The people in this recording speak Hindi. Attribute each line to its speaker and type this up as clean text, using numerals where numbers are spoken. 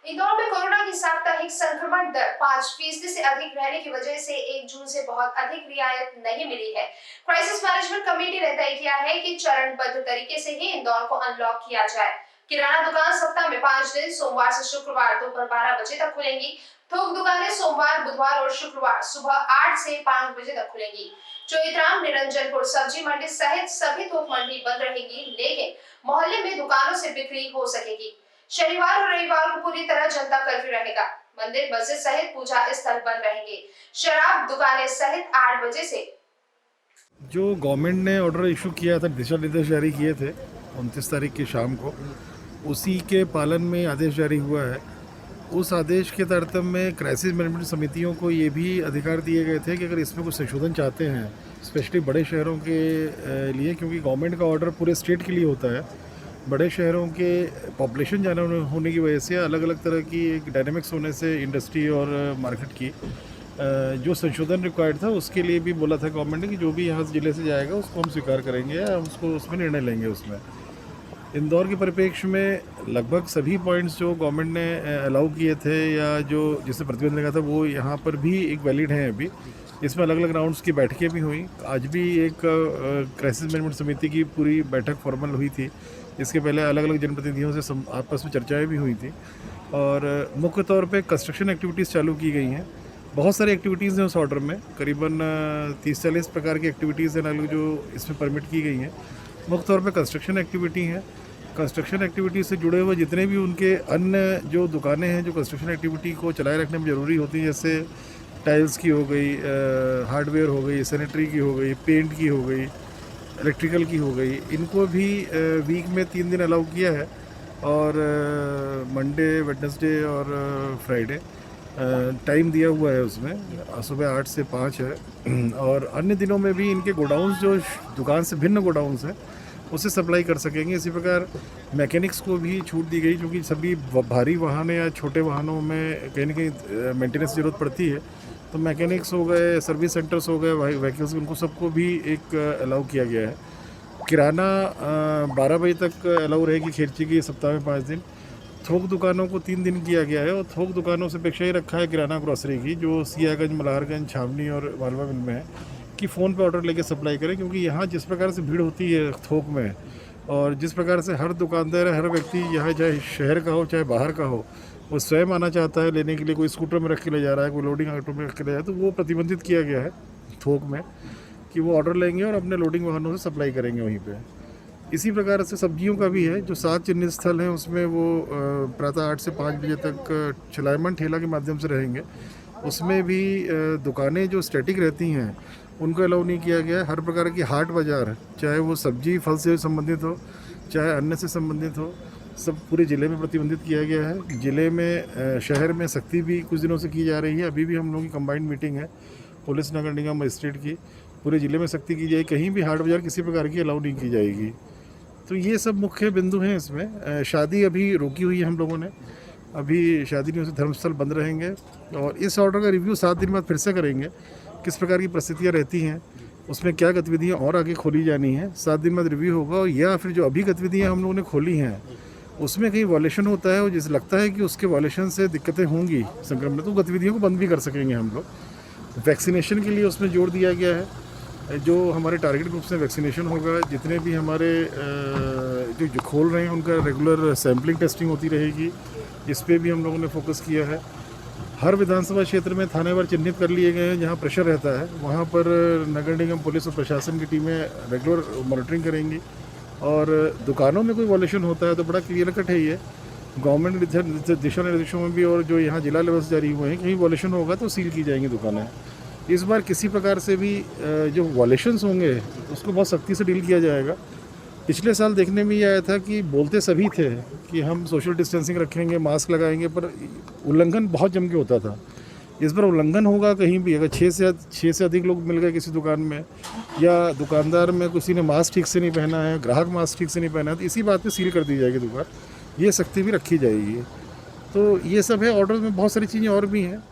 Speaker 1: इंदौर में कोरोना की साप्ताहिक संक्रमण दर 5% से अधिक रहने की वजह से 1 जून से बहुत अधिक रियायत नहीं मिली है। क्राइसिस मैनेजमेंट कमेटी ने तय किया है कि चरणबद्ध तरीके से ही इंदौर को अनलॉक किया जाए। किराना दुकान सप्ताह में 5 दिन सोमवार से शुक्रवार दोपहर 12 बजे तक खुलेंगी। थोक दुकानें सोमवार, बुधवार और शुक्रवार सुबह 8 से 5 बजे तक खुलेंगी। चोइथराम, निरंजनपुर सब्जी मंडी सहित सभी थोक मंडी बंद रहेगी, लेकिन मोहल्ले में दुकानों से बिक्री हो सकेगी। शनिवार और रविवार को पूरी तरह जनता कर्फ्यू रहेगा। मंदिर, मस्जिद सहित पूजा स्थल बंद रहेंगे। शराब दुकानें सहित 8 बजे से।
Speaker 2: जो गवर्नमेंट ने ऑर्डर इशू किया था, दिशा निर्देश जारी किए थे 29 तारीख की शाम को, उसी के पालन में आदेश जारी हुआ है। उस आदेश के तारतम्य में क्राइसिस मैनेजमेंट समितियों को ये भी अधिकार दिए गए थे कि अगर इसमें कुछ संशोधन चाहते हैं, स्पेशली बड़े शहरों के लिए, क्योंकि गवर्नमेंट का ऑर्डर पूरे स्टेट के लिए होता है। बड़े शहरों के पॉपुलेशन ज़्यादा होने की वजह से, अलग अलग तरह की एक डायनेमिक्स होने से इंडस्ट्री और मार्केट की जो संशोधन रिक्वायर्ड था, उसके लिए भी बोला था गवर्नमेंट ने कि जो भी यहाँ ज़िले से जाएगा उसको हम स्वीकार करेंगे या उसको उसमें निर्णय लेंगे। उसमें इंदौर के परिप्रेक्ष्य में लगभग सभी पॉइंट्स जो गवर्नमेंट ने अलाउ किए थे या जो जिससे प्रतिबंध लगा था, वो यहाँ पर भी एक वैलिड हैं अभी। इसमें अलग अलग राउंड्स की बैठकें भी हुई। आज भी एक क्राइसिस मैनेजमेंट समिति की पूरी बैठक फॉर्मल हुई थी। इसके पहले अलग अलग जनप्रतिनिधियों से आपस में चर्चाएं भी हुई थी और मुख्य तौर पे कंस्ट्रक्शन एक्टिविटीज़ चालू की गई हैं। बहुत सारी एक्टिविटीज़ हैं उस ऑर्डर में, करीबन 30-40 प्रकार की एक्टिविटीज़ हैं अलग जो इसमें परमिट की गई हैं। मुख्य तौर पे कंस्ट्रक्शन एक्टिविटी हैं। कंस्ट्रक्शन एक्टिविटी से जुड़े हुए जितने भी उनके अन्य जो दुकानें हैं जो कंस्ट्रक्शन एक्टिविटी को चलाए रखने में ज़रूरी होती हैं, जैसे टाइल्स की हो गई, हार्डवेयर हो गई, सैनिटरी की हो गई, पेंट की हो गई, इलेक्ट्रिकल की हो गई, इनको भी वीक में 3 दिन अलाउ किया है और मंडे, वेडनेसडे और फ्राइडे टाइम दिया हुआ है। उसमें सुबह 8 से 5 है और अन्य दिनों में भी इनके गोडाउन्स जो दुकान से भिन्न गोडाउन्स हैं उससे सप्लाई कर सकेंगे। इसी प्रकार मैकेनिक्स को भी छूट दी गई, क्योंकि सभी भारी वाहन या छोटे वाहनों में कहीं ना कहीं मेंटेनेंस की ज़रूरत पड़ती है, तो मैकेनिक्स हो गए, सर्विस सेंटर्स हो गए, व्हीकल्स, उनको सबको भी एक अलाउ किया गया है। किराना 12 बजे तक अलाउ रहेगी खेरची की, सप्ताह में 5 दिन। थोक दुकानों को 3 दिन किया गया है और थोक दुकानों से अपेक्षा ही रखा है किराना ग्रॉसरी की, जो सियागंज, मल्हारगंज, छावनी और मालवा मिल में है, कि फ़ोन पे ऑर्डर लेके सप्लाई करें। क्योंकि यहाँ जिस प्रकार से भीड़ होती है थोक में और जिस प्रकार से हर दुकानदार, हर व्यक्ति यहाँ चाहे शहर का हो चाहे बाहर का हो, वो स्वयं आना चाहता है लेने के लिए। कोई स्कूटर में रख के ले जा रहा है, कोई लोडिंग ऑटो में रख के ले जा रहा है, तो वो प्रतिबंधित किया गया है थोक में कि वो ऑर्डर लेंगे और अपने लोडिंग वाहनों से सप्लाई करेंगे वहीं पे। इसी प्रकार से सब्जियों का भी है, जो 7 चिन्हित स्थल हैं उसमें वो प्रातः 8 से 5 बजे तक चलायमान ठेला के माध्यम से रहेंगे। उसमें भी दुकानें जो स्टैटिक रहती हैं उनको अलाउ नहीं किया गया है। हर प्रकार की हाट बाज़ार, चाहे वो सब्जी फल से संबंधित हो चाहे अन्य से संबंधित हो, सब पूरे ज़िले में प्रतिबंधित किया गया है। ज़िले में शहर में सख्ती भी कुछ दिनों से की जा रही है। अभी भी हम लोगों की कंबाइंड मीटिंग है पुलिस, नगर निगम, मजिस्ट्रेट की। पूरे ज़िले में सख्ती की जाएगी, कहीं भी हाट बाज़ार किसी प्रकार की अलाउ नहीं की जाएगी। तो ये सब मुख्य बिंदु हैं इसमें। शादी अभी रोकी हुई है हम लोगों ने, अभी शादी नहीं हो सकती, धर्मस्थल बंद रहेंगे और इस ऑर्डर का रिव्यू 7 दिन बाद फिर से करेंगे, किस प्रकार की परिस्थितियाँ रहती हैं, उसमें क्या गतिविधियाँ और आगे खोली जानी है। 7 दिन बाद रिव्यू होगा, या फिर जो अभी गतिविधियाँ हम लोगों ने खोली हैं उसमें कहीं वॉलेशन होता है और जिस लगता है कि उसके वॉलेशन से दिक्कतें होंगी संक्रमण, तो गतिविधियों को बंद भी कर सकेंगे हम लोग। वैक्सीनेशन के लिए उसमें जोर दिया गया है। जो हमारे टारगेट ग्रुप से वैक्सीनेशन होगा, जितने भी हमारे जो खोल रहे हैं उनका रेगुलर सैम्पलिंग टेस्टिंग होती रहेगी, इस पर भी हम लोगों ने फोकस किया है। हर विधानसभा क्षेत्र में थानेवार चिन्हित कर लिए गए हैं जहां प्रेशर रहता है, वहां पर नगर निगम, पुलिस और प्रशासन की टीमें रेगुलर मॉनिटरिंग करेंगी। और दुकानों में कोई वॉल्यूशन होता है तो बड़ा क्लियर कट है ये गवर्नमेंट दिशा निर्देशों में भी, और जो यहाँ जिला लेवल से जारी हुए हैं, कहीं वॉल्यूशन होगा तो सील की जाएंगी दुकानें। इस बार किसी प्रकार से भी जो वॉल्यूशंस होंगे उसको बहुत सख्ती से डील किया जाएगा। पिछले साल देखने में ये आया था कि बोलते सभी थे कि हम सोशल डिस्टेंसिंग रखेंगे, मास्क लगाएंगे, पर उल्लंघन बहुत जम के होता था। इस बार उल्लंघन होगा कहीं भी, अगर 6 से अधिक लोग मिल गए किसी दुकान में, या दुकानदार में किसी ने मास्क ठीक से नहीं पहना है, ग्राहक मास्क ठीक से नहीं पहना है, तो इसी बात पे सील कर दी जाएगी दुकान। ये सख्ती भी रखी जाएगी। तो ये सब है। ऑर्डर में बहुत सारी चीज़ें और भी हैं।